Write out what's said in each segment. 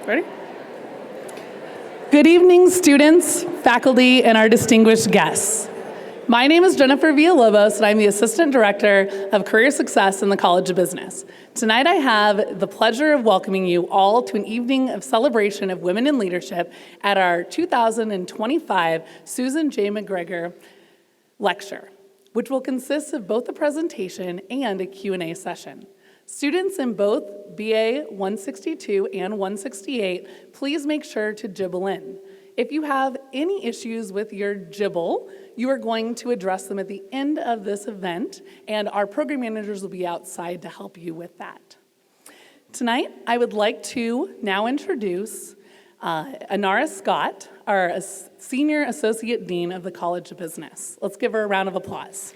Ready? Good evening, students, faculty, and our distinguished guests. My name is Jennifer Villalobos, and I'm the Assistant Director of Career Success in the College of Business. Tonight I have the pleasure of welcoming you all to an evening of celebration of women in leadership at our 2025 Susan J. McGregor Lecture, which will consist of both a presentation and a Q&A session. Students in both BA 162 and 168, please make sure to jibble in. If you have any issues with your jibble, you are going to address them at the end of this event, and our program managers will be outside to help you with that. Tonight, I would like to now introduce Anara Scott, our Senior Associate Dean of the College of Business. Let's give her a round of applause.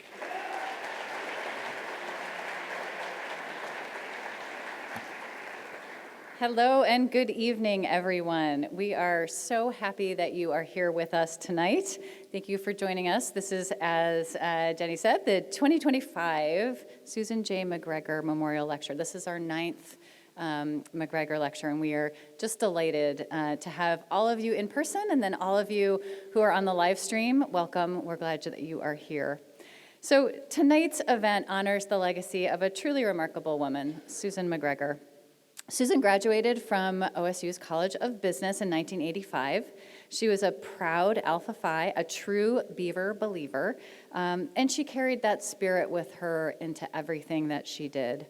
Hello and good evening, everyone. We are so happy that you are here with us tonight. Thank you for joining us. This is, as Jenny said, the 2025 Susan J. McGregor Memorial Lecture. This is our 9th McGregor Lecture, and we are just delighted to have all of you in person, and then all of you who are on the live stream. Welcome. We're glad that you are here. So tonight's event honors the legacy of a truly remarkable woman, Susan McGregor. Susan graduated from OSU's College of Business in 1985. She was a proud Alpha Phi, a true Beaver believer, and she carried that spirit with her into everything that she did.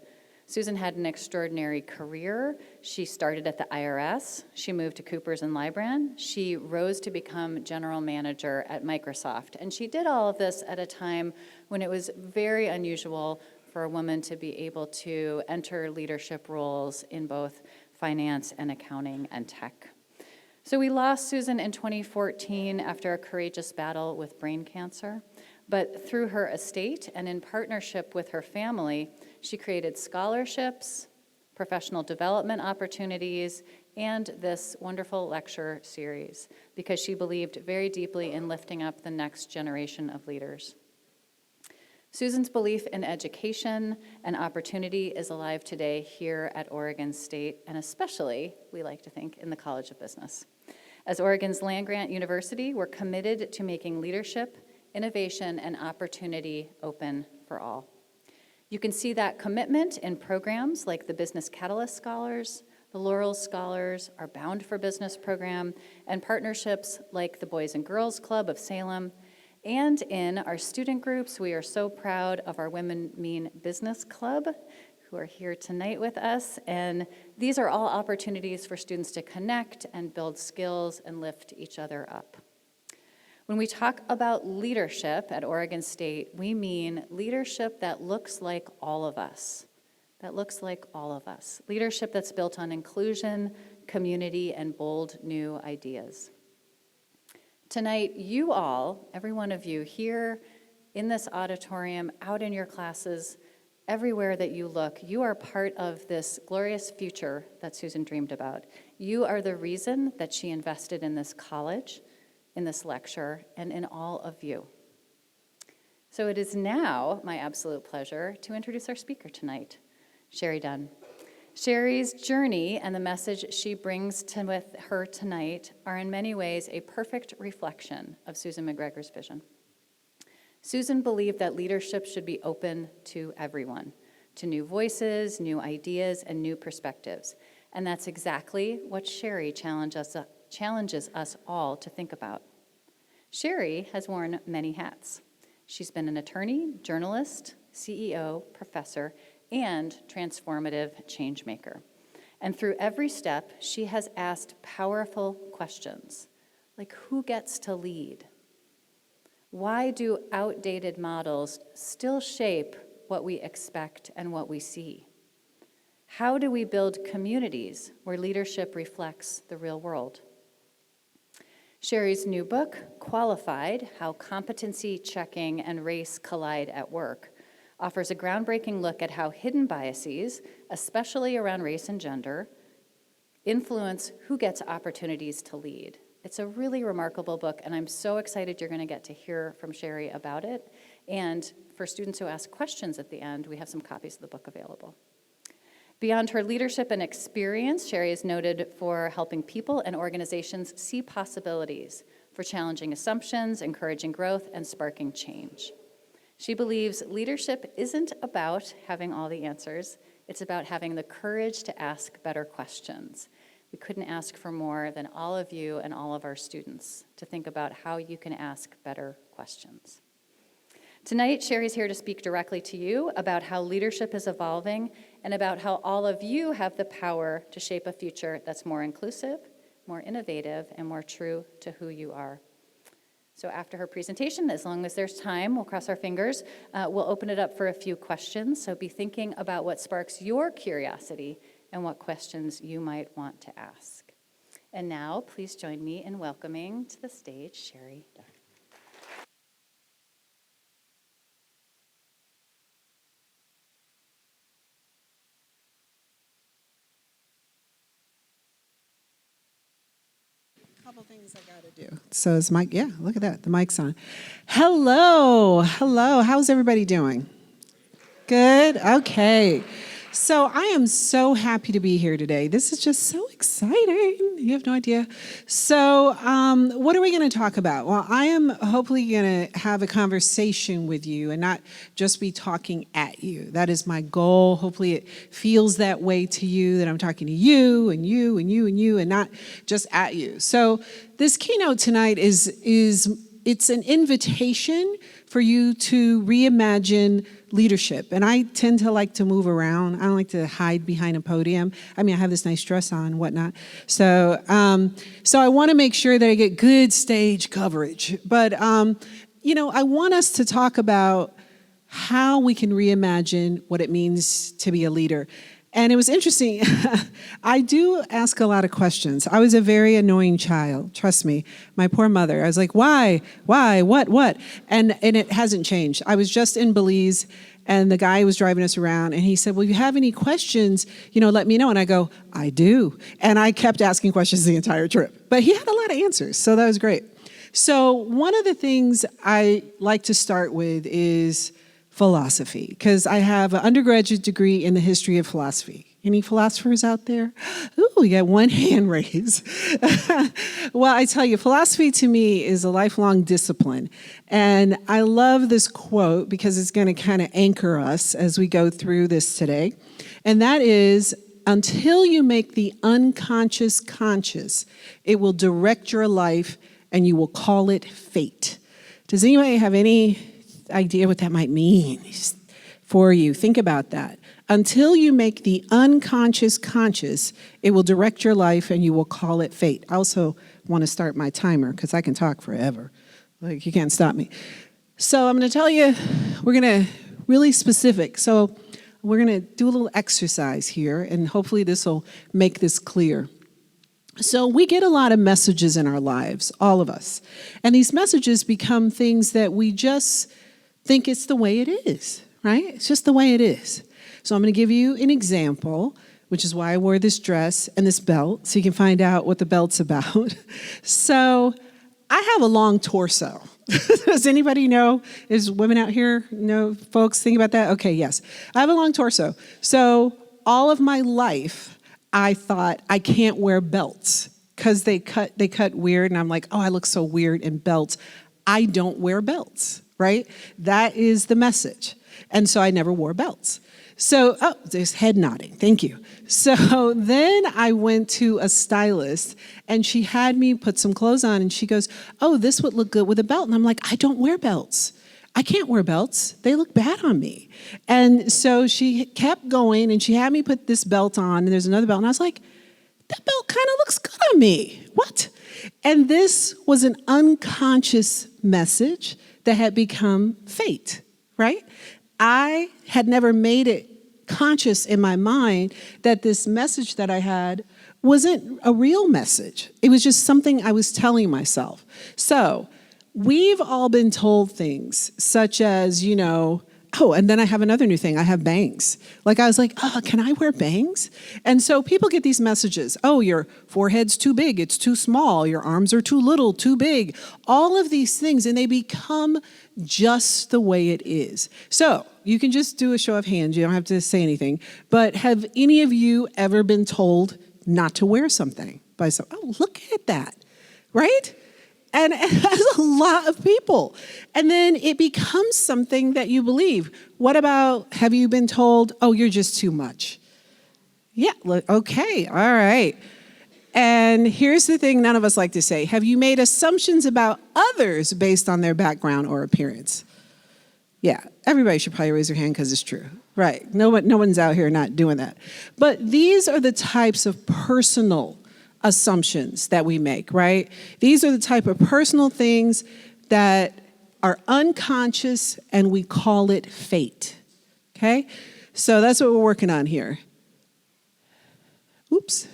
Susan had an extraordinary career. She started at the IRS. She moved to Coopers and Lybrand. She rose to become general manager at Microsoft, and she did all of this at a time when it was very unusual for a woman to be able to enter leadership roles in both finance and accounting and tech. So we lost Susan in 2014 after a courageous battle with brain cancer, but through her estate and in partnership with her family, she created scholarships, professional development opportunities, and this wonderful lecture series because she believed very deeply in lifting up the next generation of leaders. Susan's belief in education and opportunity is alive today here at Oregon State, and especially, we like to think, in the College of Business. As Oregon's land-grant university, we're committed to making leadership, innovation, and opportunity open for all. You can see that commitment in programs like the Business Catalyst Scholars, the Laurel Scholars, our Bound for Business program, and partnerships like the Boys and Girls Club of Salem. And in our student groups, we are so proud of our Women Mean Business Club, who are here tonight with us. And these are all opportunities for students to connect and build skills and lift each other up. When we talk about leadership at Oregon State, we mean leadership that looks like all of us. That looks like all of us. Leadership that's built on inclusion, community, and bold new ideas. Tonight, you all, every one of you here in this auditorium, out in your classes, everywhere that you look, you are part of this glorious future that Susan dreamed about. You are the reason that she invested in this college, in this lecture, and in all of you. So it is now my absolute pleasure to introduce our speaker tonight, Shari Dunn. Shari's journey and the message she brings with her tonight are in many ways a perfect reflection of Susan McGregor's vision. Susan believed that leadership should be open to everyone, to new voices, new ideas, and new perspectives. And that's exactly what Shari challenges us all to think about. Shari has worn many hats. She's been an attorney, journalist, CEO, professor, and transformative change maker. And through every step, she has asked powerful questions, like who gets to lead? Why do outdated models still shape what we expect and what we see? How do we build communities where leadership reflects the real world? Shari's new book, Qualified: How Competency, Checking, and Race Collide at Work, offers a groundbreaking look at how hidden biases, especially around race and gender, influence who gets opportunities to lead. It's a really remarkable book, and I'm so excited you're going to get to hear from Shari about it. And for students who ask questions at the end, we have some copies of the book available. Beyond her leadership and experience, Shari is noted for helping people and organizations see possibilities, for challenging assumptions, encouraging growth, and sparking change. She believes leadership isn't about having all the answers, it's about having the courage to ask better questions. We couldn't ask for more than all of you and all of our students to think about how you can ask better questions. Tonight, Shari's here to speak directly to you about how leadership is evolving and about how all of you have the power to shape a future that's more inclusive, more innovative, and more true to who you are. So after her presentation, as long as there's time, we'll cross our fingers, we'll open it up for a few questions. So be thinking about what sparks your curiosity and what questions you might want to ask. And now, please join me in welcoming to the stage Shari Dunn. Couple things I gotta do. So is mic, yeah, look at that, the mic's on. Hello, how's everybody doing? Good, okay. So I am so happy to be here today. This is just so exciting. You have no idea. So what are we gonna talk about? Well, I am hopefully gonna have a conversation with you and not just be talking at you. That is my goal. Hopefully it feels that way to you, that I'm talking to you and you and you and you and not just at you. So this keynote tonight is it's an invitation for you to reimagine leadership. And I tend to like to move around. I don't like to hide behind a podium. I mean, I have this nice dress on and whatnot. So I want to make sure that I get good stage coverage. But, I want us to talk about how we can reimagine what it means to be a leader. And it was interesting. I do ask a lot of questions. I was a very annoying child. Trust me. My poor mother. I was like, why? What? And it hasn't changed. I was just in Belize, and the guy was driving us around, and he said, well, if you have any questions, let me know. And I go, I do. And I kept asking questions the entire trip. But he had a lot of answers, so that was great. So one of the things I like to start with is philosophy, because I have an undergraduate degree in the history of philosophy. Any philosophers out there? Ooh, we got one hand raised. Well, I tell you, philosophy to me is a lifelong discipline. And I love this quote because it's going to kind of anchor us as we go through this today. And that is, until you make the unconscious conscious, it will direct your life and you will call it fate. Does anybody have any idea what that might mean for you? Think about that. Until you make the unconscious conscious, it will direct your life and you will call it fate. I also want to start my timer because I can talk forever. Like, you can't stop me. So I'm going to tell you, we're going to really specific. So we're going to do a little exercise here, and hopefully this will make this clear. So we get a lot of messages in our lives, all of us. And these messages become things that we just think it's the way it is, right? It's just the way it is. So I'm going to give you an example, which is why I wore this dress and this belt, so you can find out what the belt's about. So I have a long torso. Does anybody know? Is women out here know, folks, think about that? Okay, yes. I have a long torso. So all of my life, I thought I can't wear belts because they cut weird, and I'm like, oh, I look so weird in belts. I don't wear belts. Right? That is the message. And so I never wore belts. So, there's head nodding. Thank you. So then I went to a stylist, and she had me put some clothes on, and she goes, oh, this would look good with a belt. And I'm like, I don't wear belts. I can't wear belts. They look bad on me. And so she kept going, and she had me put this belt on, and there's another belt. And I was like, that belt kind of looks good on me. What? And this was an unconscious message that had become fate, right? I had never made it conscious in my mind that this message that I had wasn't a real message. It was just something I was telling myself. So we've all been told things such as, Oh, and then I have another new thing. I have bangs. Like, I was like, oh, can I wear bangs? And so people get these messages. Oh, your forehead's too big. It's too small. Your arms are too little, too big. All of these things, and they become just the way it is. So you can just do a show of hands. You don't have to say anything. But have any of you ever been told not to wear something by some? Oh, look at that, right? And that's a lot of people. And then it becomes something that you believe. What about, have you been told, oh, you're just too much? Yeah, okay, all right. And here's the thing none of us like to say. Have you made assumptions about others based on their background or appearance? Yeah, everybody should probably raise their hand because it's true. Right, no one's out here not doing that. But these are the types of personal assumptions that we make, right? These are the type of personal things that are unconscious, and we call it fate, okay? So that's what we're working on here. Oops.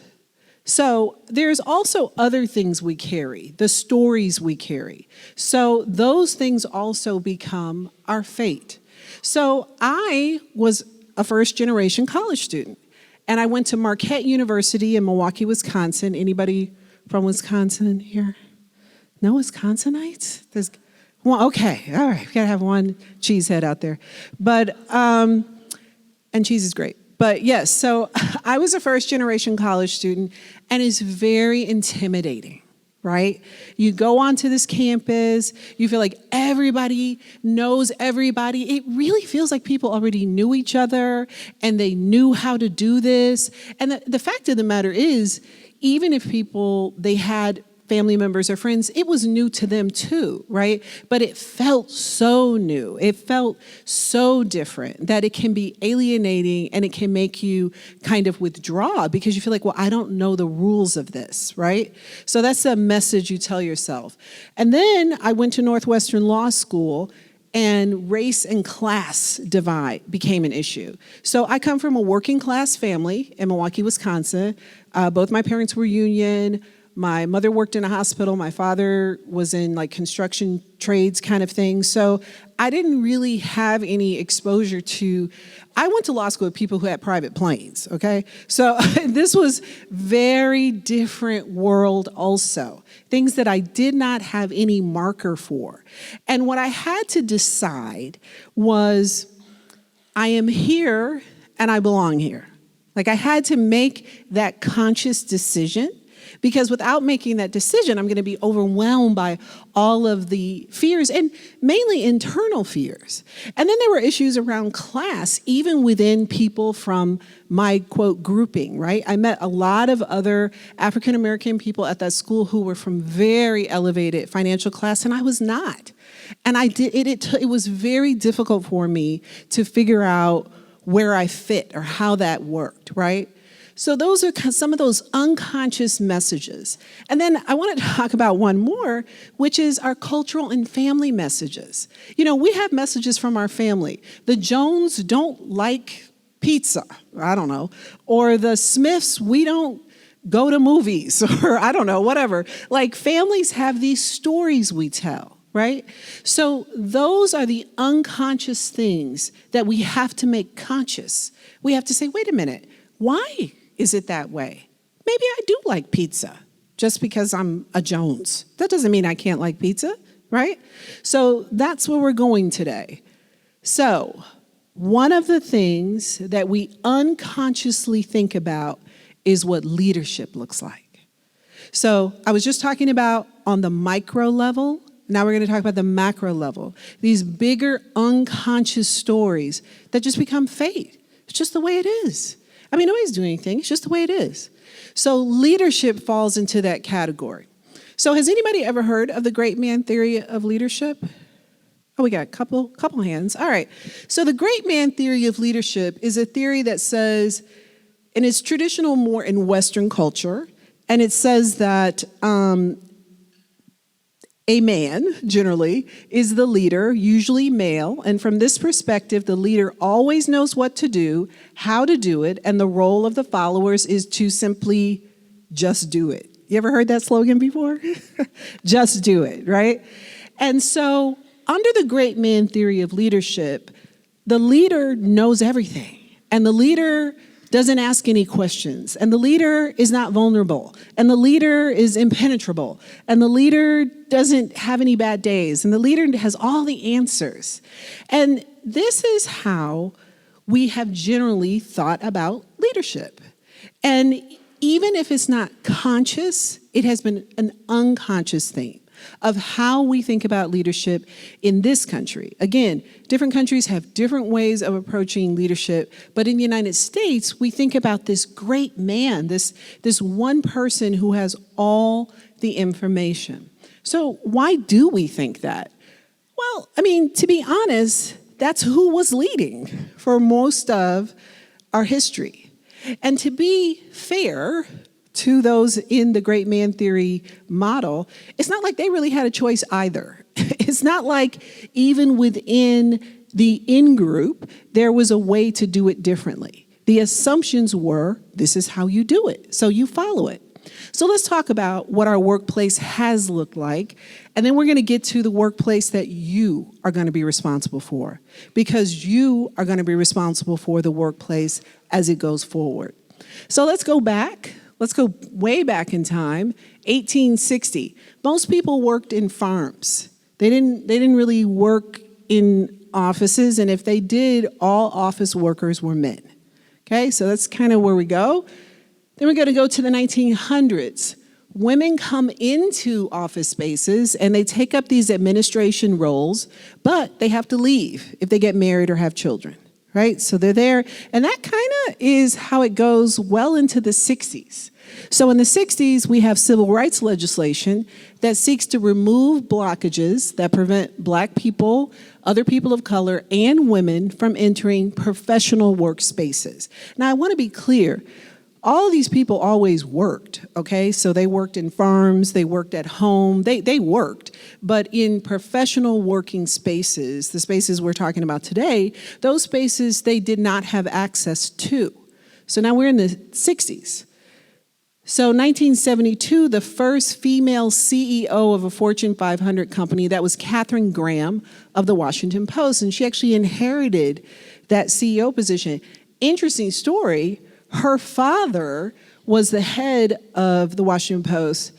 So there's also other things we carry, the stories we carry. So those things also become our fate. So I was a first-generation college student. And I went to Marquette University in Milwaukee, Wisconsin. Anybody from Wisconsin here? No Wisconsinites? There's one. Okay, all right. We gotta have one cheesehead out there. But and cheese is great. But yes, so I was a first-generation college student, and it's very intimidating. Right? You go onto this campus, you feel like everybody knows everybody. It really feels like people already knew each other and they knew how to do this. And the fact of the matter is, even if they had family members or friends, it was new to them too, right? But it felt so new. It felt so different that it can be alienating, and it can make you kind of withdraw because you feel like, well, I don't know the rules of this, right? So that's a message you tell yourself. And then I went to Northwestern Law School, and race and class divide became an issue. So I come from a working class family in Milwaukee, Wisconsin. Both my parents were union. My mother worked in a hospital. My father was in like construction trades kind of thing. So I didn't really have any exposure to, I went to law school with people who had private planes, okay? So this was very different world also. Things that I did not have any marker for. And what I had to decide was, I am here and I belong here. Like, I had to make that conscious decision, because without making that decision, I'm going to be overwhelmed by all of the fears, and mainly internal fears. And then there were issues around class, even within people from my, quote, grouping, right? I met a lot of other African-American people at that school who were from very elevated financial class, and I was not. And it was very difficult for me to figure out where I fit or how that worked, right? So those are some of those unconscious messages. And then I want to talk about one more, which is our cultural and family messages. You know, we have messages from our family. The Jones don't like pizza, I don't know. Or the Smiths, we don't go to movies, or I don't know, whatever. Like, families have these stories we tell, right? So those are the unconscious things that we have to make conscious. We have to say, wait a minute, why is it that way? Maybe I do like pizza just because I'm a Jones. That doesn't mean I can't like pizza, right? So that's where we're going today. So one of the things that we unconsciously think about is what leadership looks like. So I was just talking about on the micro level. Now we're going to talk about the macro level. These bigger unconscious stories that just become fate. It's just the way it is. I mean, nobody's doing anything. It's just the way it is. So leadership falls into that category. So has anybody ever heard of the great man theory of leadership? Oh, we got a couple hands. All right. So the great man theory of leadership is a theory that says, and it's traditional more in Western culture, and it says that a man, generally, is the leader, usually male, and from this perspective, the leader always knows what to do, how to do it, and the role of the followers is to simply just do it. You ever heard that slogan before? Just do it, right? And so, under the great man theory of leadership, the leader knows everything, and the leader doesn't ask any questions, and the leader is not vulnerable, and the leader is impenetrable, and the leader doesn't have any bad days, and the leader has all the answers. And this is how we have generally thought about leadership. And even if it's not conscious, it has been an unconscious theme of how we think about leadership in this country. Again, different countries have different ways of approaching leadership, but in the United States, we think about this great man, this one person who has all the information. So why do we think that? Well, I mean, to be honest, that's who was leading for most of our history. And to be fair to those in the great man theory model, it's not like they really had a choice either. It's not like even within the in-group, there was a way to do it differently. The assumptions were, this is how you do it, so you follow it. So let's talk about what our workplace has looked like, and then we're going to get to the workplace that you are going to be responsible for, because you are going to be responsible for the workplace as it goes forward. So let's go back. Let's go way back in time, 1860. Most people worked in farms. They didn't really work in offices, and if they did, all office workers were men. Okay, so that's kind of where we go. Then we're going to go to the 1900s. Women come into office spaces and they take up these administration roles, but they have to leave if they get married or have children, right? So they're there, and that kind of is how it goes well into the 60s. So in the 60s, we have civil rights legislation that seeks to remove blockages that prevent Black people, other people of color, and women from entering professional workspaces. Now, I want to be clear. All of these people always worked, okay? So they worked in farms, they worked at home, they worked. But in professional working spaces, the spaces we're talking about today, those spaces they did not have access to. So now we're in the 60s. So 1972, the first female CEO of a Fortune 500 company, that was Katharine Graham of the Washington Post, and she actually inherited that CEO position. Interesting story. Her father was the head of the Washington Post,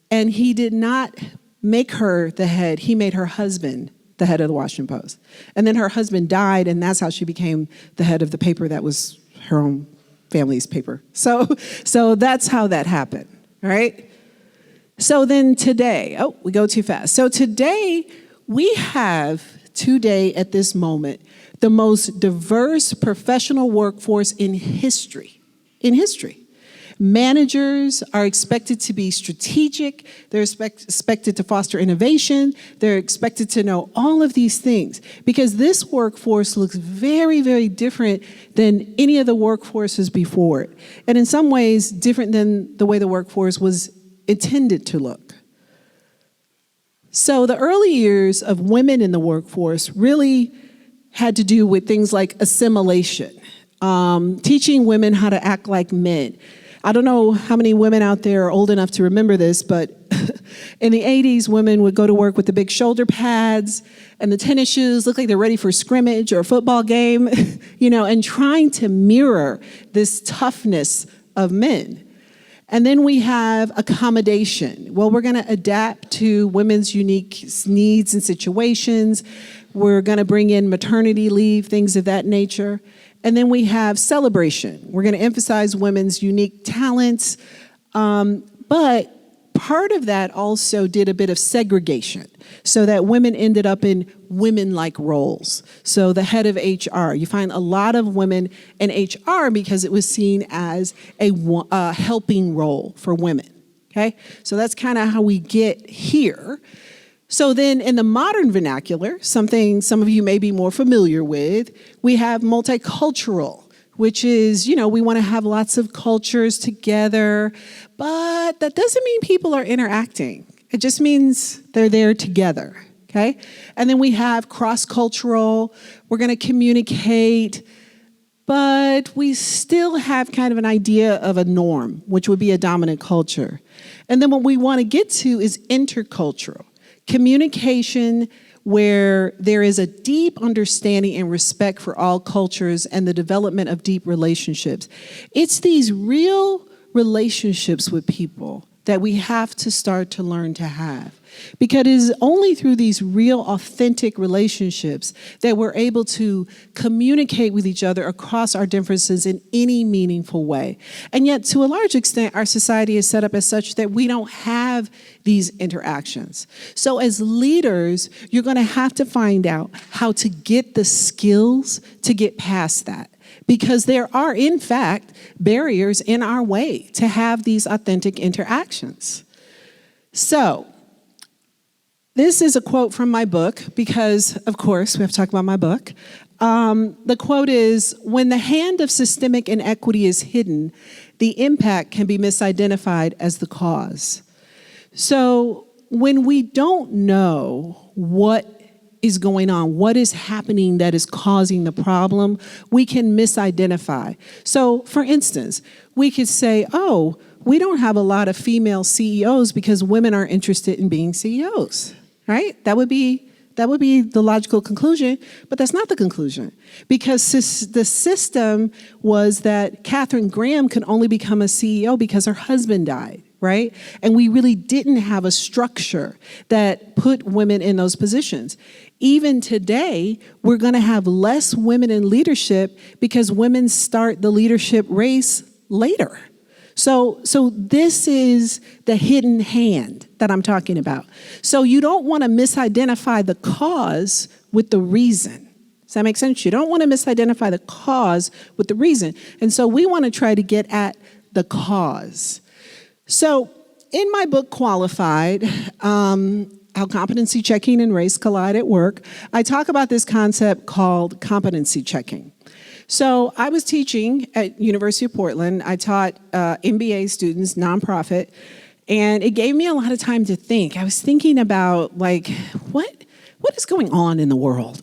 and he did not make her the head. He made her husband the head of the Washington Post. And then her husband died, and that's how she became the head of the paper that was her own family's paper. So that's how that happened, right? So then today, we go too fast. So today, we have today at this moment, the most diverse professional workforce in history. Managers are expected to be strategic. They're expected to foster innovation. They're expected to know all of these things because this workforce looks very, very different than any of the workforces before it. And in some ways, different than the way the workforce was intended to look. So the early years of women in the workforce really had to do with things like assimilation, teaching women how to act like men. I don't know how many women out there are old enough to remember this, but in the 80s, women would go to work with the big shoulder pads and the tennis shoes, look like they're ready for a scrimmage or a football game, and trying to mirror this toughness of men. And then we have accommodation. Well, we're going to adapt to women's unique needs and situations. We're going to bring in maternity leave, things of that nature. And then we have celebration. We're going to emphasize women's unique talents. But part of that also did a bit of segregation so that women ended up in women-like roles. So the head of HR, you find a lot of women in HR because it was seen as a helping role for women, okay? So that's kind of how we get here. So then in the modern vernacular, something some of you may be more familiar with, we have multicultural, which is, we want to have lots of cultures together, but that doesn't mean people are interacting. It just means they're there together, okay? And then we have cross-cultural, we're going to communicate, but we still have kind of an idea of a norm, which would be a dominant culture. And then what we want to get to is intercultural. Communication where there is a deep understanding and respect for all cultures and the development of deep relationships. It's these real relationships with people that we have to start to learn to have. Because it is only through these real, authentic relationships that we're able to communicate with each other across our differences in any meaningful way. And yet, to a large extent, our society is set up as such that we don't have these interactions. So as leaders, you're going to have to find out how to get the skills to get past that. Because there are, in fact, barriers in our way to have these authentic interactions. So, this is a quote from my book because, of course, we have to talk about my book. The quote is, "When the hand of systemic inequity is hidden, the impact can be misidentified as the cause." So when we don't know what is going on, what is happening that is causing the problem, we can misidentify. So, for instance, we could say, oh, we don't have a lot of female CEOs because women are interested in being CEOs. Right? That would be the logical conclusion, but that's not the conclusion. Because the system was that Katharine Graham could only become a CEO because her husband died, right? And we really didn't have a structure that put women in those positions. Even today, we're going to have less women in leadership because women start the leadership race later. So this is the hidden hand that I'm talking about. So you don't want to misidentify the cause with the reason. Does that make sense? You don't want to misidentify the cause with the reason. And so we want to try to get at the cause. So in my book, Qualified, How Competency Checking and Race Collide at Work, I talk about this concept called competency checking. So I was teaching at University of Portland. I taught MBA students, nonprofit, and it gave me a lot of time to think. I was thinking about, like, what is going on in the world?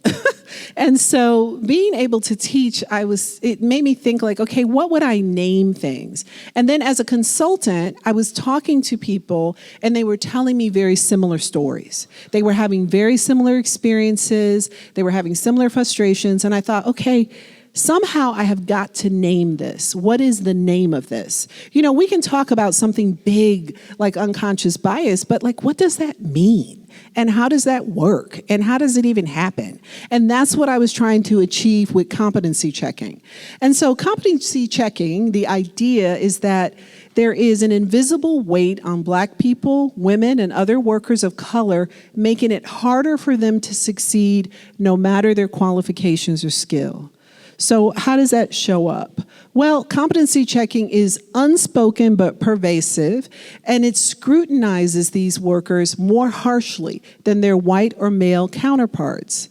And so being able to teach, it made me think, like, okay, what would I name things? And then as a consultant, I was talking to people, and they were telling me very similar stories. They were having very similar experiences. They were having similar frustrations. And I thought, okay, somehow I have got to name this. What is the name of this? You know, we can talk about something big like unconscious bias, but like, what does that mean? And how does that work? And how does it even happen? And that's what I was trying to achieve with competency checking. And so competency checking, the idea is that there is an invisible weight on Black people, women, and other workers of color, making it harder for them to succeed no matter their qualifications or skill. So how does that show up? Well, competency checking is unspoken but pervasive, and it scrutinizes these workers more harshly than their white or male counterparts.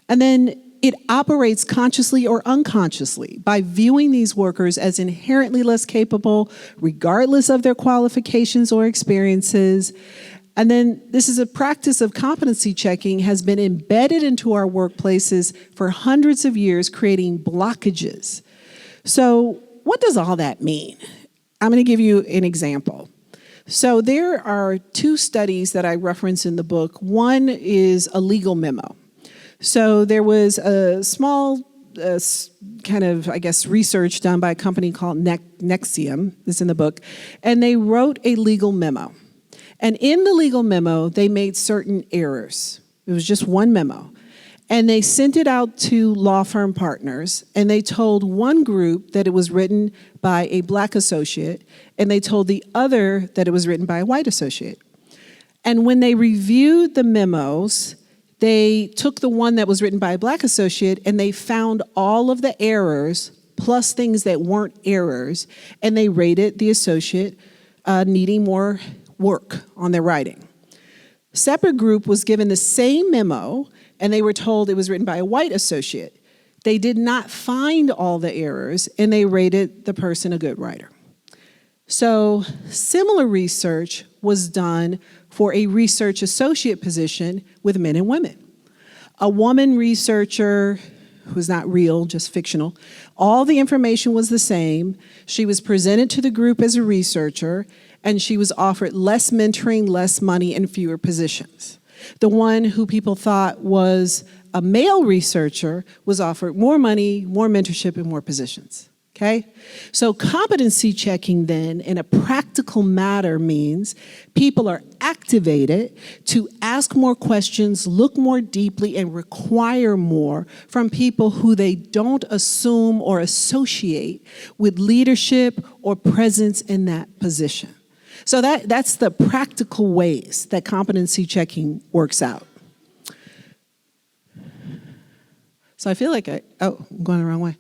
And then it operates consciously or unconsciously by viewing these workers as inherently less capable, regardless of their qualifications or experiences. And then this is a practice of competency checking has been embedded into our workplaces for hundreds of years, creating blockages. So what does all that mean? I'm going to give you an example. So there are two studies that I reference in the book. One is a legal memo. So there was a small kind of, I guess, research done by a company called Nexium, it's in the book, and they wrote a legal memo. And in the legal memo, they made certain errors. It was just one memo. And they sent it out to law firm partners, and they told one group that it was written by a Black associate, and they told the other that it was written by a white associate. And when they reviewed the memos, they took the one that was written by a Black associate, and they found all of the errors, plus things that weren't errors, and they rated the associate needing more work on their writing. Separate group was given the same memo, and they were told it was written by a white associate. They did not find all the errors, and they rated the person a good writer. So similar research was done for a research associate position with men and women. A woman researcher who's not real, just fictional, all the information was the same. She was presented to the group as a researcher, and she was offered less mentoring, less money, and fewer positions. The one who people thought was a male researcher was offered more money, more mentorship, and more positions. Okay? So competency checking then, in a practical matter, means people are activated to ask more questions, look more deeply, and require more from people who they don't assume or associate with leadership or presence in that position. So that's the practical ways that competency checking works out. So I feel like I'm going the wrong way.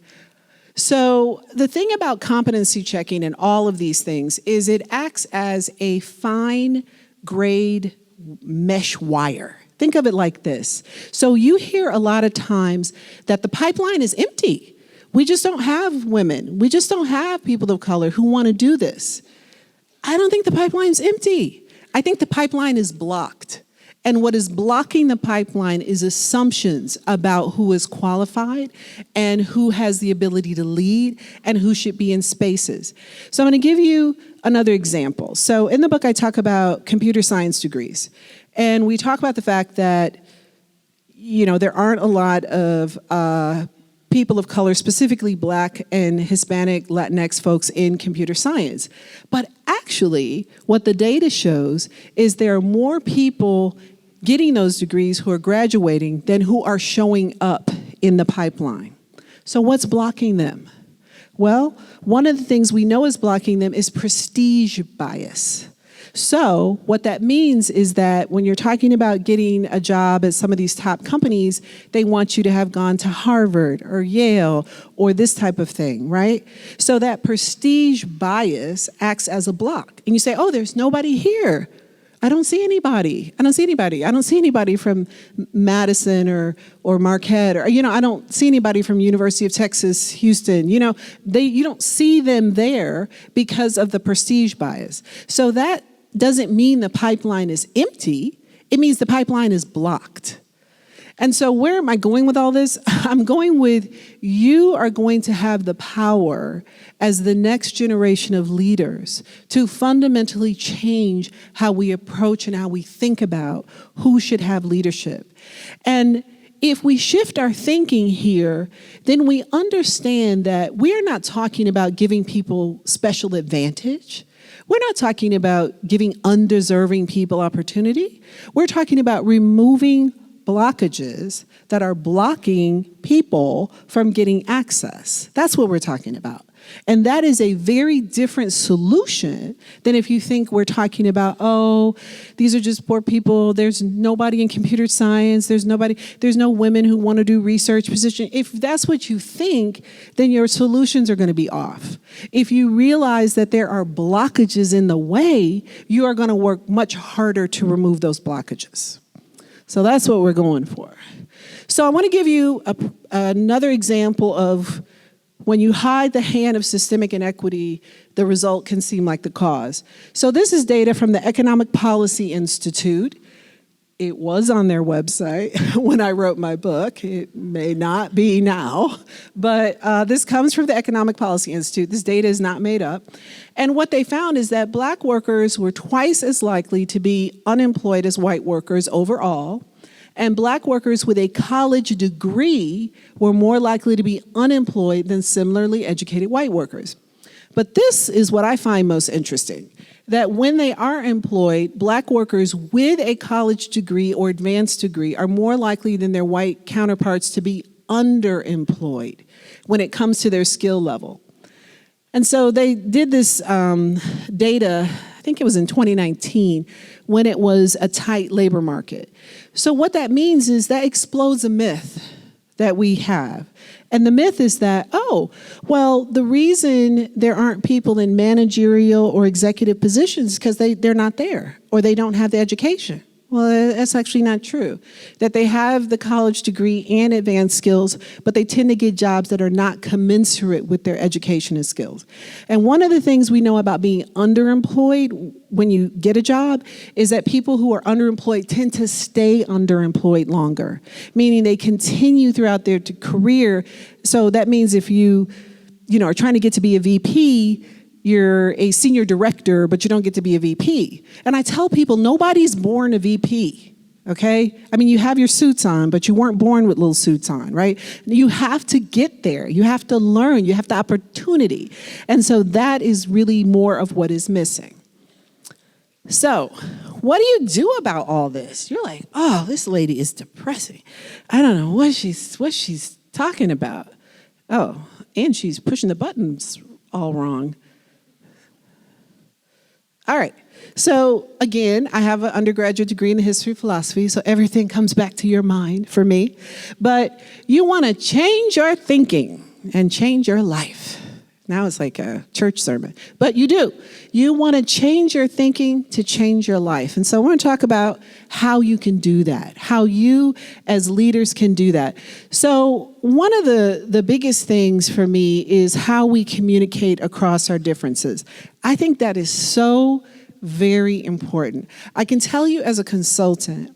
So the thing about competency checking and all of these things is it acts as a fine grade mesh wire. Think of it like this. So you hear a lot of times that the pipeline is empty. We just don't have women. We just don't have people of color who want to do this. I don't think the pipeline's empty. I think the pipeline is blocked. And what is blocking the pipeline is assumptions about who is qualified and who has the ability to lead and who should be in spaces. So I'm going to give you another example. So in the book, I talk about computer science degrees. And we talk about the fact that, there aren't a lot of people of color, specifically Black and Hispanic, Latinx folks in computer science. But actually, what the data shows is there are more people getting those degrees who are graduating than who are showing up in the pipeline. So what's blocking them? Well, one of the things we know is blocking them is prestige bias. So what that means is that when you're talking about getting a job at some of these top companies, they want you to have gone to Harvard or Yale or this type of thing, right? So that prestige bias acts as a block. And you say, oh, there's nobody here. I don't see anybody. I don't see anybody from Madison or Marquette, or, I don't see anybody from University of Texas, Houston. You don't see them there because of the prestige bias. So that doesn't mean the pipeline is empty. It means the pipeline is blocked. And so where am I going with all this? I'm going with you are going to have the power as the next generation of leaders to fundamentally change how we approach and how we think about who should have leadership. And if we shift our thinking here, then we understand that we are not talking about giving people special advantage. We're not talking about giving undeserving people opportunity. We're talking about removing blockages that are blocking people from getting access. That's what we're talking about. And that is a very different solution than if you think we're talking about, oh, these are just poor people. There's nobody in computer science. There's no women who want to do research position. If that's what you think, then your solutions are going to be off. If you realize that there are blockages in the way, you are going to work much harder to remove those blockages. So that's what we're going for. So I want to give you another example of when you hide the hand of systemic inequity, the result can seem like the cause. So this is data from the Economic Policy Institute. It was on their website when I wrote my book. It may not be now, but this comes from the Economic Policy Institute. This data is not made up. And what they found is that Black workers were twice as likely to be unemployed as white workers overall, and Black workers with a college degree were more likely to be unemployed than similarly educated white workers. But this is what I find most interesting, that when they are employed, Black workers with a college degree or advanced degree are more likely than their white counterparts to be underemployed when it comes to their skill level. And so they did this data, I think it was in 2019, when it was a tight labor market. So what that means is that explodes a myth that we have. And the myth is that, the reason there aren't people in managerial or executive positions is because they're not there or they don't have the education. Well, that's actually not true. That they have the college degree and advanced skills, but they tend to get jobs that are not commensurate with their education and skills. And one of the things we know about being underemployed when you get a job is that people who are underemployed tend to stay underemployed longer, meaning they continue throughout their career. So that means if you are trying to get to be a VP, you're a senior director, but you don't get to be a VP. And I tell people, nobody's born a VP. okay? I mean, you have your suits on, but you weren't born with little suits on, right? You have to get there. You have to learn. You have the opportunity. And so that is really more of what is missing. So what do you do about all this? You're like, oh, this lady is depressing. I don't know what she's talking about. Oh, and she's pushing the buttons all wrong. All right. So again, I have an undergraduate degree in the history of philosophy, so everything comes back to your mind for me. But you want to change your thinking and change your life. Now it's like a church sermon, but you do. You want to change your thinking to change your life. And so I want to talk about how you can do that, how you as leaders can do that. So one of the biggest things for me is how we communicate across our differences. I think that is so very important. I can tell you as a consultant,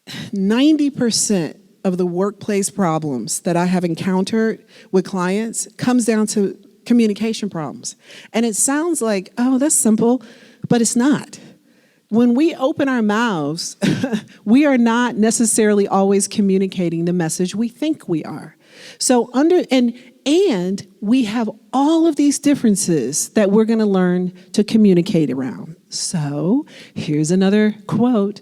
90% of the workplace problems that I have encountered with clients comes down to communication problems. And it sounds like, oh, that's simple, but it's not. When we open our mouths, we are not necessarily always communicating the message we think we are. So and we have all of these differences that we're going to learn to communicate around. So here's another quote.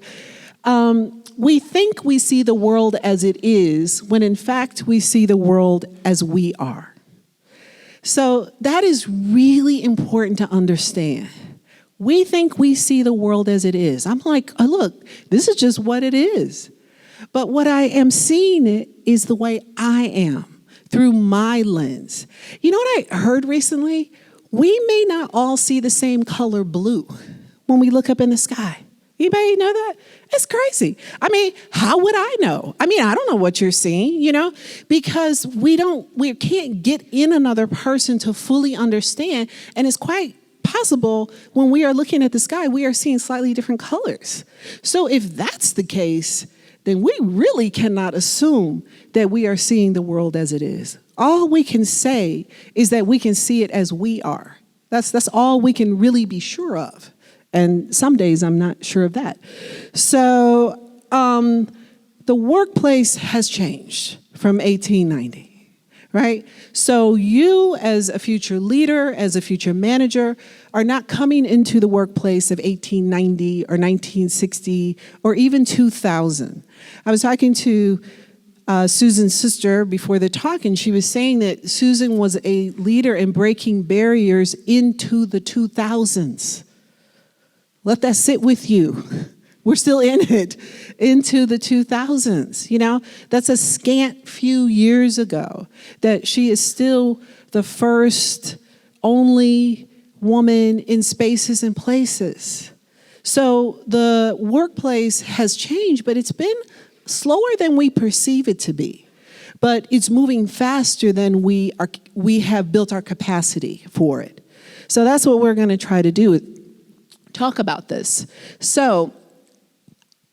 We think we see the world as it is, when in fact we see the world as we are. So that is really important to understand. We think we see the world as it is. I'm like, oh, look, this is just what it is. But what I am seeing it is the way I am, through my lens. You know what I heard recently? We may not all see the same color blue when we look up in the sky. Anybody know that? It's crazy. I mean, how would I know? I mean, I don't know what you're seeing, because we can't get in another person to fully understand. And it's quite possible when we are looking at the sky, we are seeing slightly different colors. So if that's the case, then we really cannot assume that we are seeing the world as it is. All we can say is that we can see it as we are. That's all we can really be sure of. And some days I'm not sure of that. So the workplace has changed from 1890, right? So you as a future leader, as a future manager, are not coming into the workplace of 1890 or 1960 or even 2000. I was talking to Susan's sister before the talk, and she was saying that Susan was a leader in breaking barriers into the 2000s. Let that sit with you. We're still in it, into the 2000s. That's a scant few years ago that she is still the first, only woman in spaces and places. So the workplace has changed, but it's been slower than we perceive it to be. But it's moving faster than we have built our capacity for it. So that's what we're going to try to do. Talk about this. So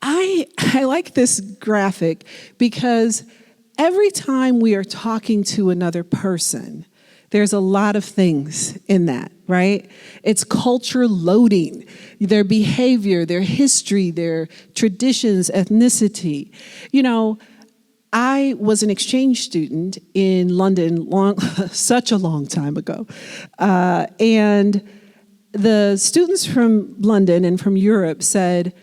I like this graphic because every time we are talking to another person, there's a lot of things in that, right? It's culture loading, their behavior, their history, their traditions, ethnicity. I was an exchange student in London such a long time ago. And the students from London and from Europe said,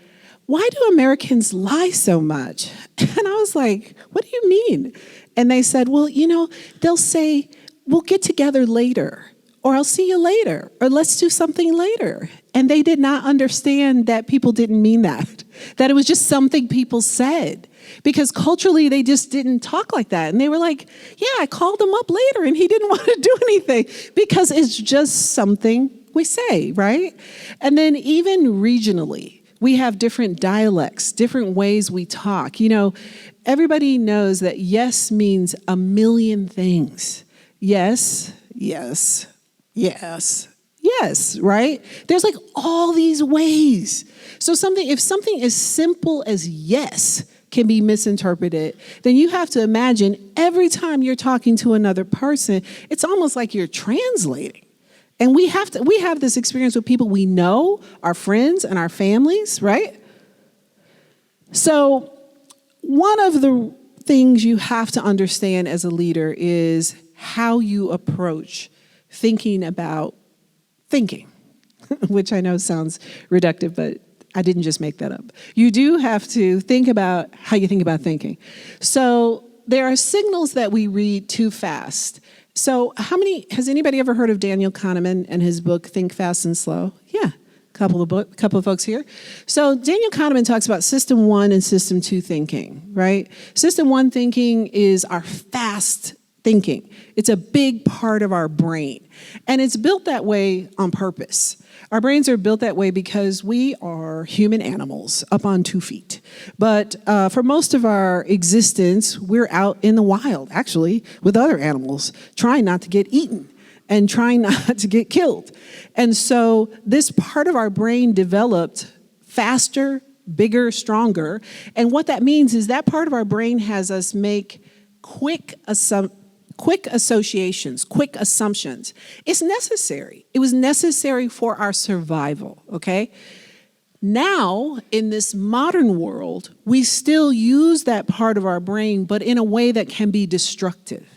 why do Americans lie so much? And I was like, what do you mean? And they said, well, they'll say, we'll get together later, or I'll see you later, or let's do something later. And they did not understand that people didn't mean that it was just something people said. Because culturally, they just didn't talk like that. And they were like, yeah, I called him up later, and he didn't want to do anything, because it's just something we say, right? And then even regionally, we have different dialects, different ways we talk. Everybody knows that yes means a million things. Yes, yes, yes, yes, right? There's like all these ways. So if something as simple as yes can be misinterpreted, then you have to imagine every time you're talking to another person, it's almost like you're translating. And we have this experience with people we know, our friends and our families, right? So one of the things you have to understand as a leader is how you approach thinking about thinking, which I know sounds reductive, but I didn't just make that up. You do have to think about how you think about thinking. So there are signals that we read too fast. So has anybody ever heard of Daniel Kahneman and his book, Think Fast and Slow? Yeah, couple of folks here. So Daniel Kahneman talks about system 1 and system 2 thinking, right? System 1 thinking is our fast thinking. It's a big part of our brain. And it's built that way on purpose. Our brains are built that way because we are human animals up on 2 feet. But for most of our existence, we're out in the wild, actually, with other animals, trying not to get eaten and trying not to get killed. And so this part of our brain developed faster, bigger, stronger. And what that means is that part of our brain has us make quick associations, quick assumptions. It's necessary. It was necessary for our survival, okay? Now, in this modern world, we still use that part of our brain, but in a way that can be destructive.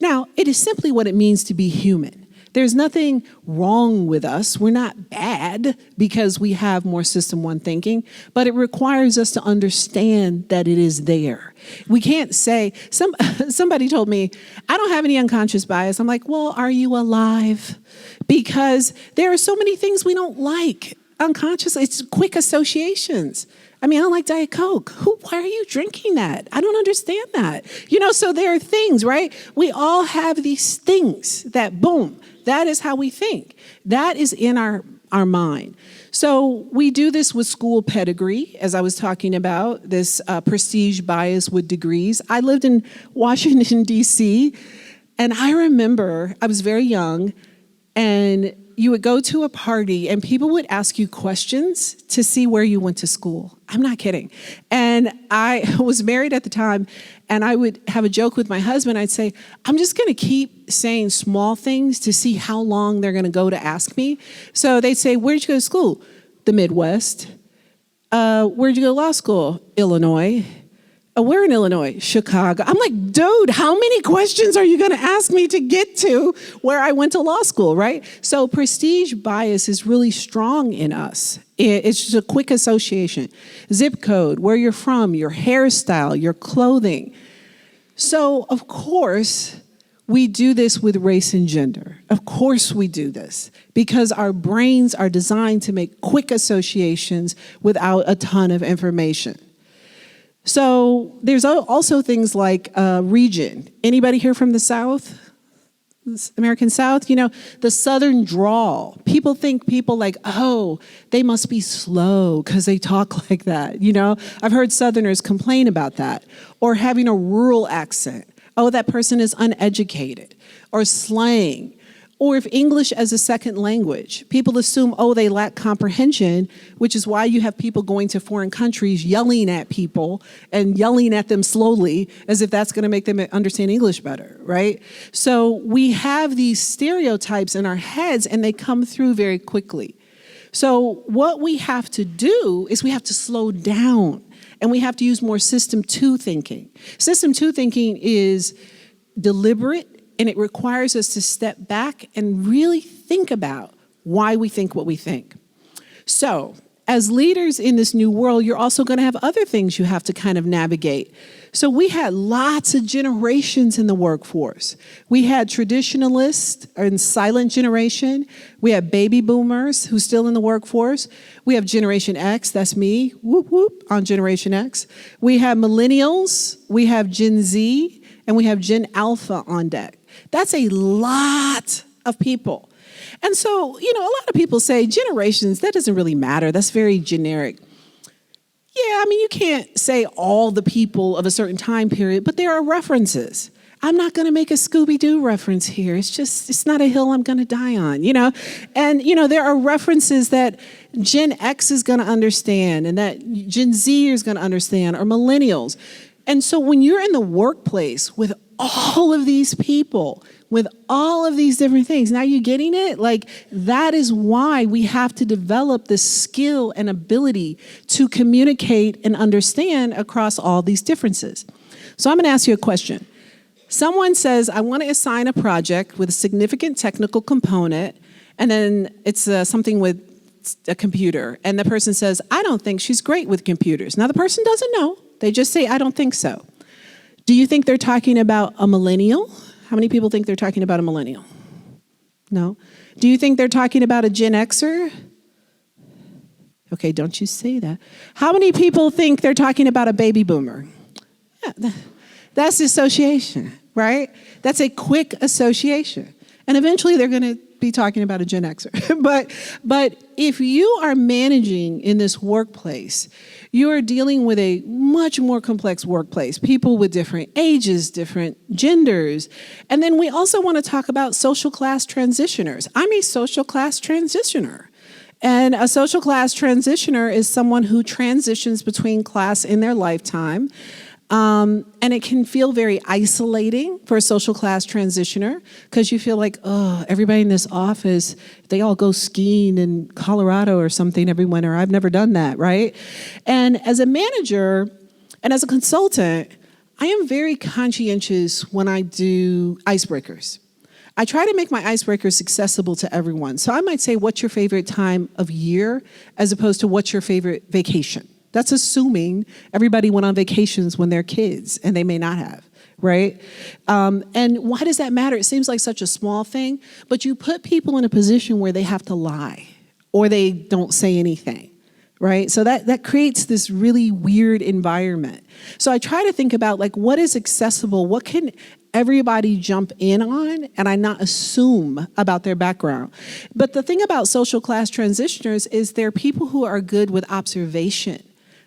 Now, it is simply what it means to be human. There's nothing wrong with us. We're not bad because we have more system 1 thinking, but it requires us to understand that it is there. We can't say, somebody told me, I don't have any unconscious bias. I'm like, well, are you alive? Because there are so many things we don't like unconsciously. It's quick associations. I mean, I don't like Diet Coke. Why are you drinking that? I don't understand that. So there are things, right? We all have these things that, boom, that is how we think. That is in our mind. So we do this with school pedigree, as I was talking about, this prestige bias with degrees. I lived in Washington, D.C., and I remember I was very young, and you would go to a party and people would ask you questions to see where you went to school. I'm not kidding. And I was married at the time, and I would have a joke with my husband. I'd say, I'm just going to keep saying small things to see how long they're going to go to ask me. So they'd say, where'd you go to school? The Midwest. Where'd you go to law school? Illinois. Where in Illinois? Chicago. I'm like, dude, how many questions are you going to ask me to get to where I went to law school, right? So prestige bias is really strong in us. It's just a quick association. Zip code, where you're from, your hairstyle, your clothing. So, of course, we do this with race and gender. Of course we do this because our brains are designed to make quick associations without a ton of information. So there's also things like region. Anybody here from the South? American South? The Southern drawl. People think people like, oh, they must be slow because they talk like that. I've heard Southerners complain about that. Or having a rural accent. Oh, that person is uneducated. Or slang. Or if English as a second language, people assume, oh, they lack comprehension, which is why you have people going to foreign countries yelling at people and yelling at them slowly as if that's going to make them understand English better, right? So we have these stereotypes in our heads and they come through very quickly. So what we have to do is we have to slow down and we have to use more system 2 thinking. System 2 thinking is deliberate, and it requires us to step back and really think about why we think what we think. So, as leaders in this new world, you're also going to have other things you have to kind of navigate. So we had lots of generations in the workforce. We had traditionalists and silent generation. We have baby boomers who's still in the workforce. We have Generation X, that's me, whoop, whoop, on Generation X. We have millennials, we have Gen Z, and we have Gen Alpha on deck. That's a lot of people. And so, a lot of people say generations, that doesn't really matter. That's very generic. Yeah, you can't say all the people of a certain time period, but there are references. I'm not going to make a Scooby-Doo reference here. It's not a hill I'm going to die on, And, there are references that Gen X is going to understand and that Gen Z is going to understand, or millennials. And so when you're in the workplace with all of these people, with all of these different things. Now you getting it? Like, that is why we have to develop the skill and ability to communicate and understand across all these differences. So I'm going to ask you a question. Someone says, I want to assign a project with a significant technical component, and then it's something with a computer. And the person says, I don't think she's great with computers. Now the person doesn't know. They just say, I don't think so. Do you think they're talking about a millennial? How many people think they're talking about a millennial? No. Do you think they're talking about a Gen Xer? Okay, don't you say that. How many people think they're talking about a baby boomer? Yeah, that's association, right? That's a quick association. And eventually they're going to be talking about a Gen Xer. but if you are managing in this workplace, you are dealing with a much more complex workplace, people with different ages, different genders. And then we also want to talk about social class transitioners. I'm a social class transitioner. And a social class transitioner is someone who transitions between class in their lifetime. And it can feel very isolating for a social class transitioner because you feel like, oh, everybody in this office, they all go skiing in Colorado or something every winter. I've never done that, right? And as a manager and as a consultant, I am very conscientious when I do icebreakers. I try to make my icebreakers accessible to everyone. So I might say, what's your favorite time of year as opposed to what's your favorite vacation? That's assuming everybody went on vacations when they're kids, and they may not have, right? And why does that matter? It seems like such a small thing, but you put people in a position where they have to lie, or they don't say anything, right? So that creates this really weird environment. So I try to think about, like, what is accessible? What can everybody jump in on, and I not assume about their background? But the thing about social class transitioners is they're people who are good with observation.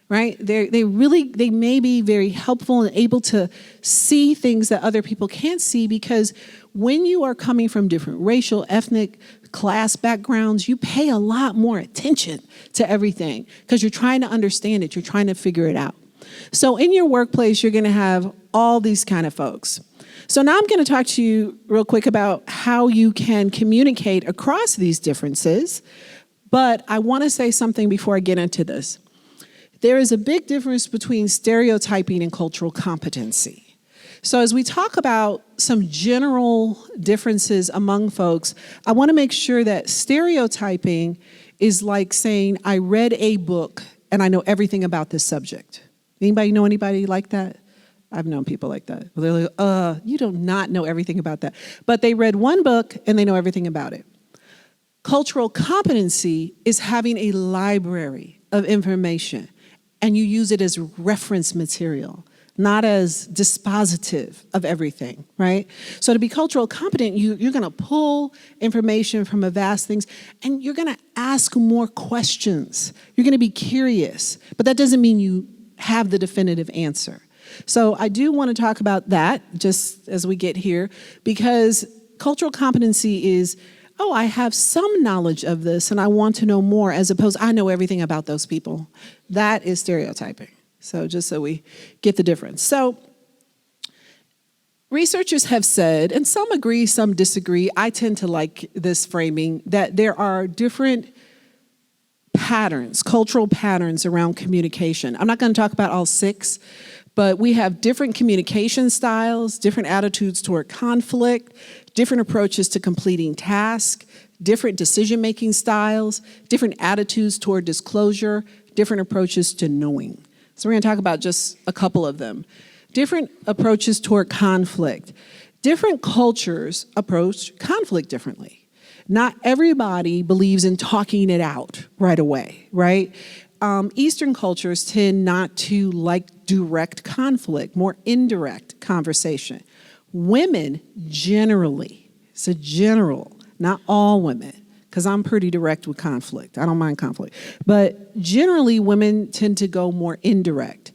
Right? They may be very helpful and able to see things that other people can't see, because when you are coming from different racial, ethnic, class backgrounds, you pay a lot more attention to everything because you're trying to understand it. You're trying to figure it out. So in your workplace, you're going to have all these kind of folks. So now I'm going to talk to you real quick about how you can communicate across these differences. But I want to say something before I get into this. There is a big difference between stereotyping and cultural competency. So as we talk about some general differences among folks, I want to make sure that stereotyping is like saying, I read a book and I know everything about this subject. Anybody know anybody like that? I've known people like that. They're like, you do not know everything about that. But they read one book and they know everything about it. Cultural competency is having a library of information, and you use it as reference material, not as dispositive of everything, right? So to be cultural competent, you're going to pull information from a vast things, and you're going to ask more questions. You're going to be curious, but that doesn't mean you have the definitive answer. So I do want to talk about that just as we get here, because cultural competency is, oh, I have some knowledge of this and I want to know more, as opposed I know everything about those people. That is stereotyping. So just so we get the difference. So researchers have said, and some agree, some disagree, I tend to like this framing, that there are different patterns, cultural patterns around communication. I'm not going to talk about all 6, but we have different communication styles, different attitudes toward conflict, different approaches to completing tasks, different decision-making styles, different attitudes toward disclosure, different approaches to knowing. So we're going to talk about just a couple of them. Different approaches toward conflict. Different cultures approach conflict differently. Not everybody believes in talking it out right away, right? Eastern cultures tend not to like direct conflict, more indirect conversation. Women generally, it's a general, not all women, because I'm pretty direct with conflict. I don't mind conflict. But generally, women tend to go more indirect.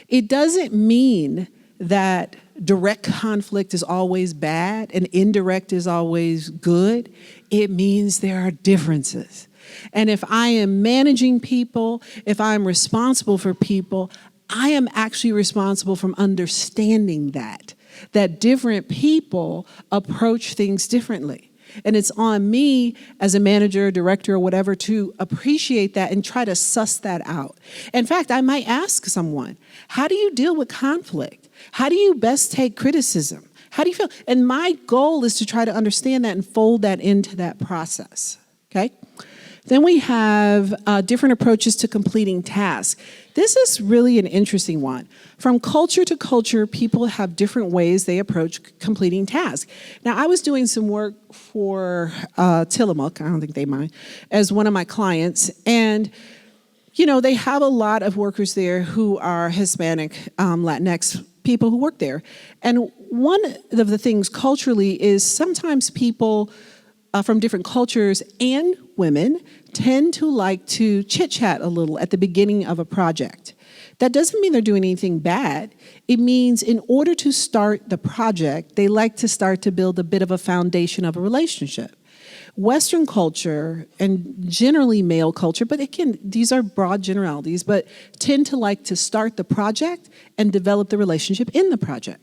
It doesn't mean that direct conflict is always bad and indirect is always good. It means there are differences. And if I am managing people, if I'm responsible for people, I am actually responsible for understanding that. that different people approach things differently. And it's on me as a manager, director, or whatever to appreciate that and try to suss that out. In fact, I might ask someone, how do you deal with conflict? How do you best take criticism? How do you feel? And my goal is to try to understand that and fold that into that process, okay? Then we have different approaches to completing tasks. This is really an interesting one. From culture to culture, people have different ways they approach completing tasks. Now, I was doing some work for Tillamook, I don't think they mind, as one of my clients. And, you know, they have a lot of workers there who are Hispanic, Latinx people who work there. And one of the things culturally is sometimes people from different cultures and women tend to like to chit-chat a little at the beginning of a project. That doesn't mean they're doing anything bad. It means in order to start the project, they like to start to build a bit of a foundation of a relationship. Western culture and generally male culture, but again, these are broad generalities, but tend to like to start the project and develop the relationship in the project.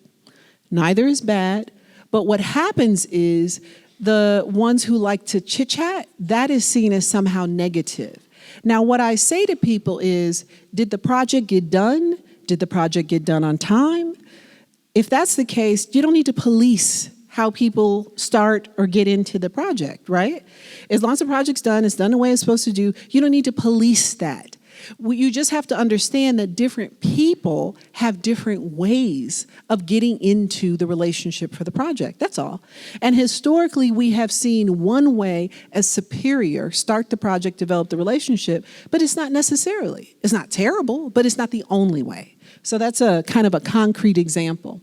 Neither is bad, but what happens is the ones who like to chit-chat, that is seen as somehow negative. Now, what I say to people is, did the project get done? Did the project get done on time? If that's the case, you don't need to police how people start or get into the project, right? As long as the project's done, it's done the way it's supposed to do, you don't need to police that. You just have to understand that different people have different ways of getting into the relationship for the project. That's all. And historically, we have seen one way as superior, start the project, develop the relationship, but it's not necessarily. It's not terrible, but it's not the only way. So that's a kind of a concrete example.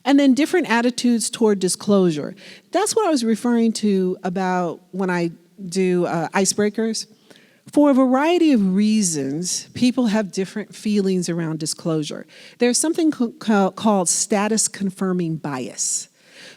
And then different attitudes toward disclosure. That's what I was referring to about when I do icebreakers. For a variety of reasons, people have different feelings around disclosure. There's something called status confirming bias.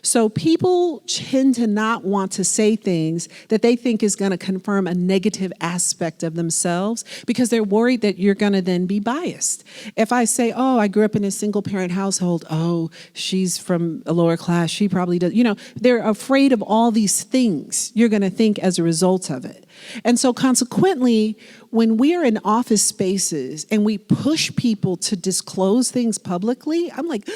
So people tend to not want to say things that they think is going to confirm a negative aspect of themselves because they're worried that you're going to then be biased. If I say, oh, I grew up in a single parent household, oh, she's from a lower class, she probably does, they're afraid of all these things you're going to think as a result of it. And so consequently, when we are in office spaces and we push people to disclose things publicly, I'm like,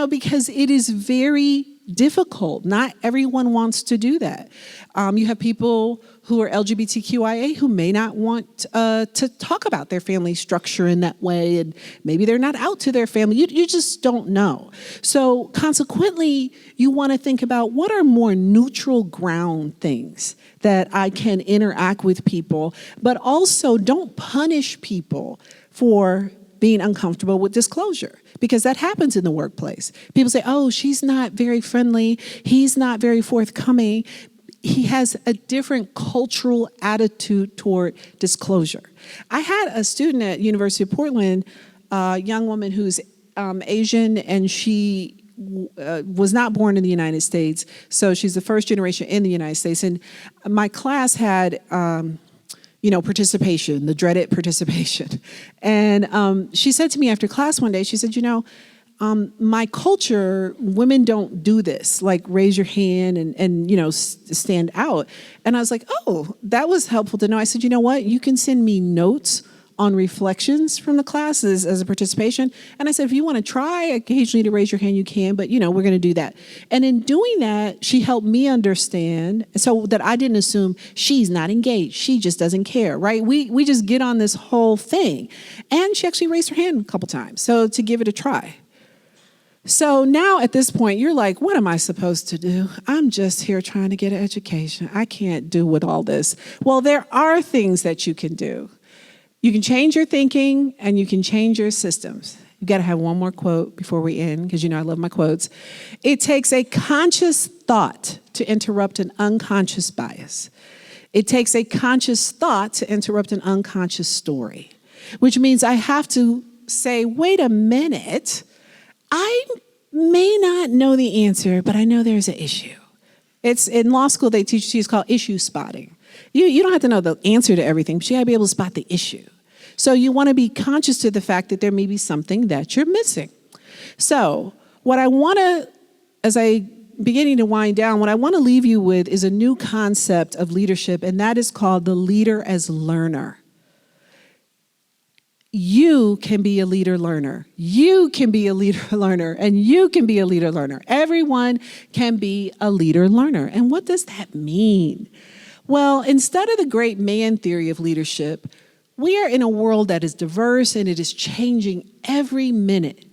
because it is very difficult. Not everyone wants to do that. You have people who are LGBTQIA who may not want to talk about their family structure in that way, and maybe they're not out to their family. You just don't know. So consequently, you want to think about what are more neutral ground things that I can interact with people, but also don't punish people for being uncomfortable with disclosure, because that happens in the workplace. People say, oh, she's not very friendly, he's not very forthcoming. He has a different cultural attitude toward disclosure. I had a student at University of Portland, a young woman who's Asian, and she was not born in the United States, so she's the first generation in the United States. And my class had participation, the dreaded participation. And she said to me after class one day, she said, my culture, women don't do this, like raise your hand and stand out. And I was like, oh, that was helpful to know. I said, you know what? You can send me notes on reflections from the classes as a participation. And I said, if you want to try occasionally to raise your hand, you can, but we're going to do that. And in doing that, she helped me understand so that I didn't assume she's not engaged. She just doesn't care, right? We just get on this whole thing. And she actually raised her hand a couple times. So to give it a try. So now at this point, you're like, what am I supposed to do? I'm just here trying to get an education. I can't do with all this. Well, there are things that you can do. You can change your thinking and you can change your systems. You got to have one more quote before we end, because I love my quotes. It takes a conscious thought to interrupt an unconscious bias. It takes a conscious thought to interrupt an unconscious story, which means I have to say, wait a minute, I may not know the answer, but I know there's an issue. It's in law school, they teach you, it's called issue spotting. You don't have to know the answer to everything, but you gotta be able to spot the issue. So you wanna be conscious to the fact that there may be something that you're missing. So what I want to, as I beginning to wind down, what I want to leave you with is a new concept of leadership, and that is called the leader as learner. You can be a leader learner. You can be a leader learner, and you can be a leader learner. Everyone can be a leader learner. And what does that mean? Well, instead of the great man theory of leadership, we are in a world that is diverse and it is changing every minute.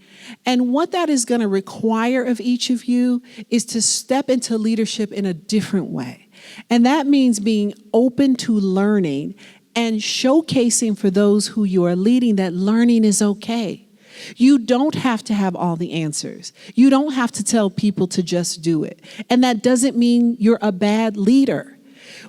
And what that is going to require of each of you is to step into leadership in a different way. And that means being open to learning and showcasing for those who you are leading that learning is okay. You don't have to have all the answers. You don't have to tell people to just do it. And that doesn't mean you're a bad leader.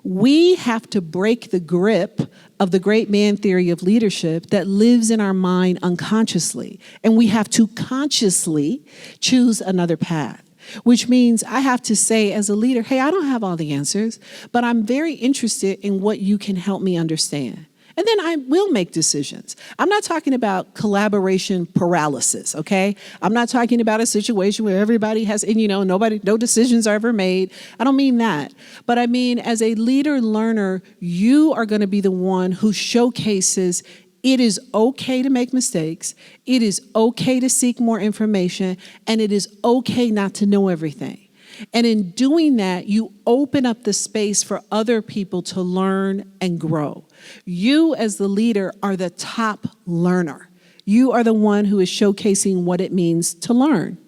We have to break the grip of the great man theory of leadership that lives in our mind unconsciously. And we have to consciously choose another path, which means I have to say as a leader, hey, I don't have all the answers, but I'm very interested in what you can help me understand. And then I will make decisions. I'm not talking about collaboration paralysis, okay? I'm not talking about a situation where everybody has, and no decisions are ever made. I don't mean that. But I mean, as a leader learner, you are going to be the one who showcases it is okay to make mistakes. It is okay to seek more information. And it is okay not to know everything. And in doing that, you open up the space for other people to learn and grow. You, as the leader, are the top learner. You are the one who is showcasing what it means to learn.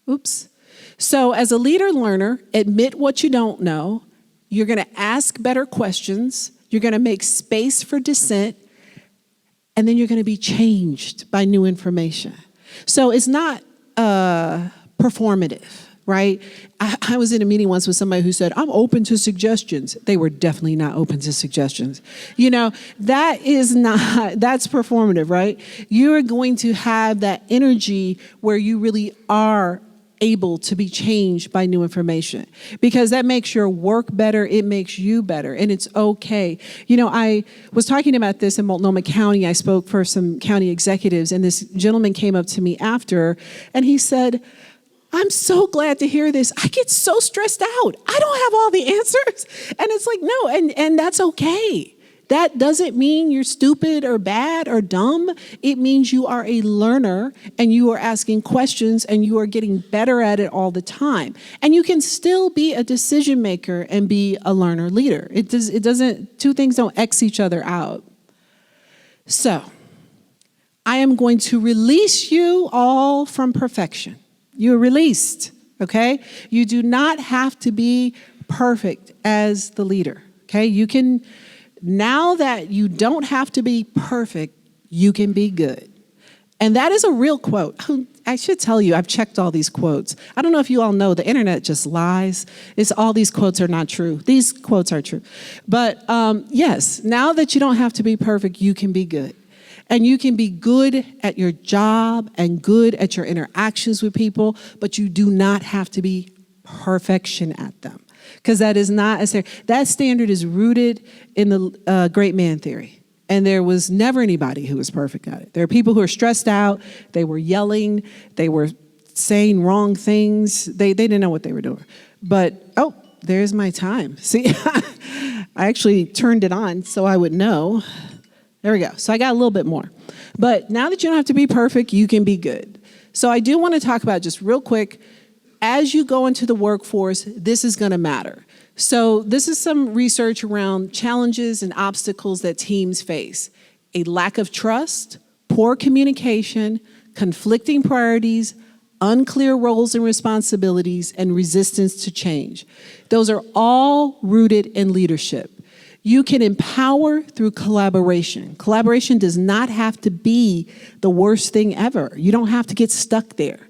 Oops. So as a leader learner, admit what you don't know. You're going to ask better questions. You're going to make space for dissent. And then you're going to be changed by new information. So it's not performative. Right? I was in a meeting once with somebody who said, I'm open to suggestions. They were definitely not open to suggestions. That's performative, right? You're going to have that energy where you really are able to be changed by new information because that makes your work better. It makes you better, and it's okay. I was talking about this in Multnomah County. I spoke for some county executives, and this gentleman came up to me after, and he said, I'm so glad to hear this. I get so stressed out. I don't have all the answers. And it's like, no, and that's okay. That doesn't mean you're stupid or bad or dumb. It means you are a learner and you are asking questions and you are getting better at it all the time. And you can still be a decision maker and be a learner leader. Two things don't X each other out. So, I am going to release you all from perfection. You're released, okay? You do not have to be perfect as the leader, okay? Now that you don't have to be perfect, you can be good. And that is a real quote. I should tell you, I've checked all these quotes. I don't know if you all know, the internet just lies. All these quotes are not true. These quotes are true. But yes, now that you don't have to be perfect, you can be good. And you can be good at your job and good at your interactions with people, but you do not have to be perfection at them. Because that is not a standard. That standard is rooted in the great man theory. And there was never anybody who was perfect at it. There are people who are stressed out. They were yelling. They were saying wrong things. They didn't know what they were doing. But, there's my time. See, I actually turned it on so I would know. There we go. So I got a little bit more. But now that you don't have to be perfect, you can be good. So I do want to talk about just real quick, as you go into the workforce, this is going to matter. So this is some research around challenges and obstacles that teams face. A lack of trust, poor communication, conflicting priorities, unclear roles and responsibilities, and resistance to change. Those are all rooted in leadership. You can empower through collaboration. Collaboration does not have to be the worst thing ever. You don't have to get stuck there.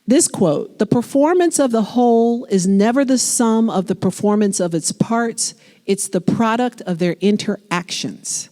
This quote, the performance of the whole is never the sum of the performance of its parts. It's the product of their interactions.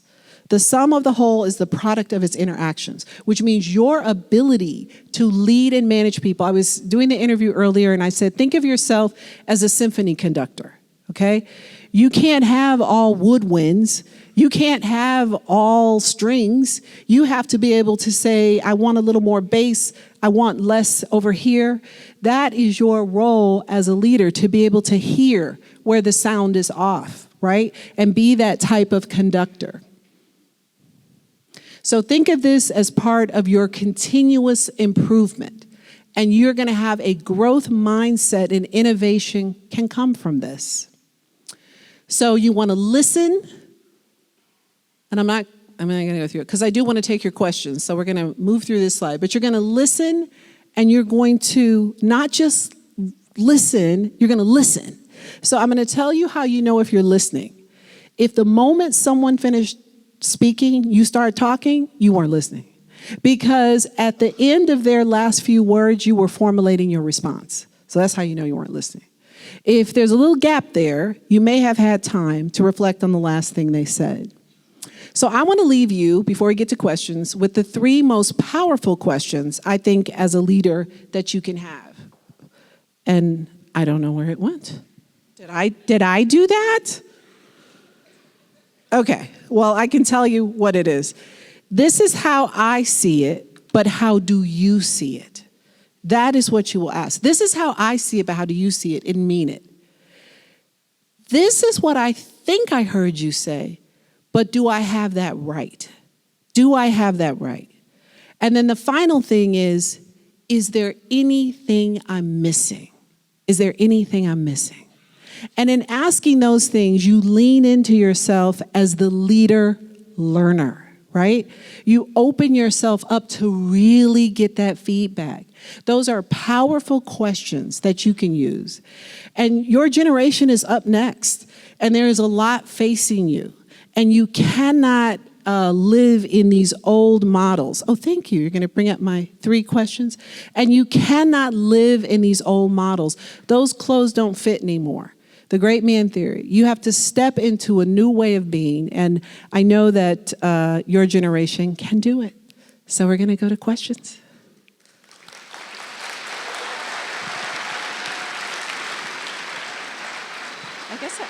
The sum of the whole is the product of its interactions, which means your ability to lead and manage people. I was doing the interview earlier and I said, think of yourself as a symphony conductor. okay? You can't have all woodwinds. You can't have all strings. You have to be able to say, I want a little more bass. I want less over here. That is your role as a leader, to be able to hear where the sound is off, right? And be that type of conductor. So think of this as part of your continuous improvement. And you're going to have a growth mindset, and innovation can come from this. So you want to listen. And I'm not going to go through it because I do want to take your questions. So we're going to move through this slide. But you're going to listen, and you're going to not just listen, you're going to listen. So I'm going to tell you how you know if you're listening. If the moment someone finished speaking, you start talking, you weren't listening. Because at the end of their last few words, you were formulating your response. So that's how you know you weren't listening. If there's a little gap there, you may have had time to reflect on the last thing they said. So I want to leave you, before we get to questions, with the 3 most powerful questions, I think, as a leader that you can have. And I don't know where it went. Did I do that? Okay, well, I can tell you what it is. This is how I see it, but how do you see it? That is what you will ask. This is how I see it, but how do you see it and mean it? This is what I think I heard you say, but do I have that right? Do I have that right? And then the final thing is there anything I'm missing? Is there anything I'm missing? And in asking those things, you lean into yourself as the leader learner, right? You open yourself up to really get that feedback. Those are powerful questions that you can use. And your generation is up next, and there is a lot facing you. And you cannot live in these old models. Oh, thank you. You're going to bring up my 3 questions. And you cannot live in these old models. Those clothes don't fit anymore. The great man theory. You have to step into a new way of being. And I know that your generation can do it. So we're going to go to questions.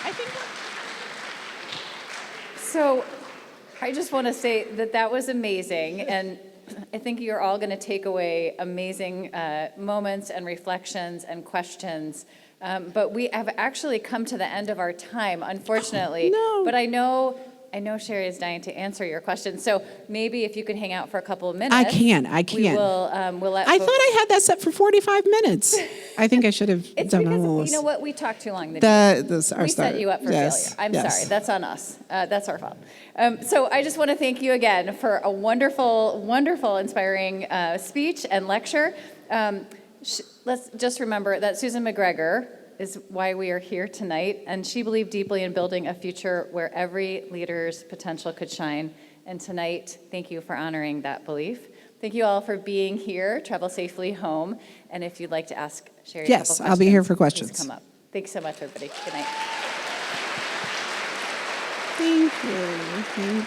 I think. So I just want to say that was amazing. And I think you're all going to take away amazing moments and reflections and questions. But we have actually come to the end of our time, unfortunately. No. But I know Shari is dying to answer your question. So maybe if you could hang out for a couple of minutes. I can. We will, we'll let I thought I had that set for 45 minutes. I think I should have it's done because, almost. you know what, we talked too long. We set you up for failure. I'm sorry. That's on us. That's our fault. So I just want to thank you again for a wonderful, wonderful, inspiring speech and lecture. Let's just remember that Susan McGregor is why we are here tonight, and she believed deeply in building a future where every leader's potential could shine. And tonight, thank you for honoring that belief. Thank you all for being here. Travel safely home. And if you'd like to ask Shari a couple questions, I'll be here for questions. Please come up. Thanks so much, everybody. Good night. Thank you.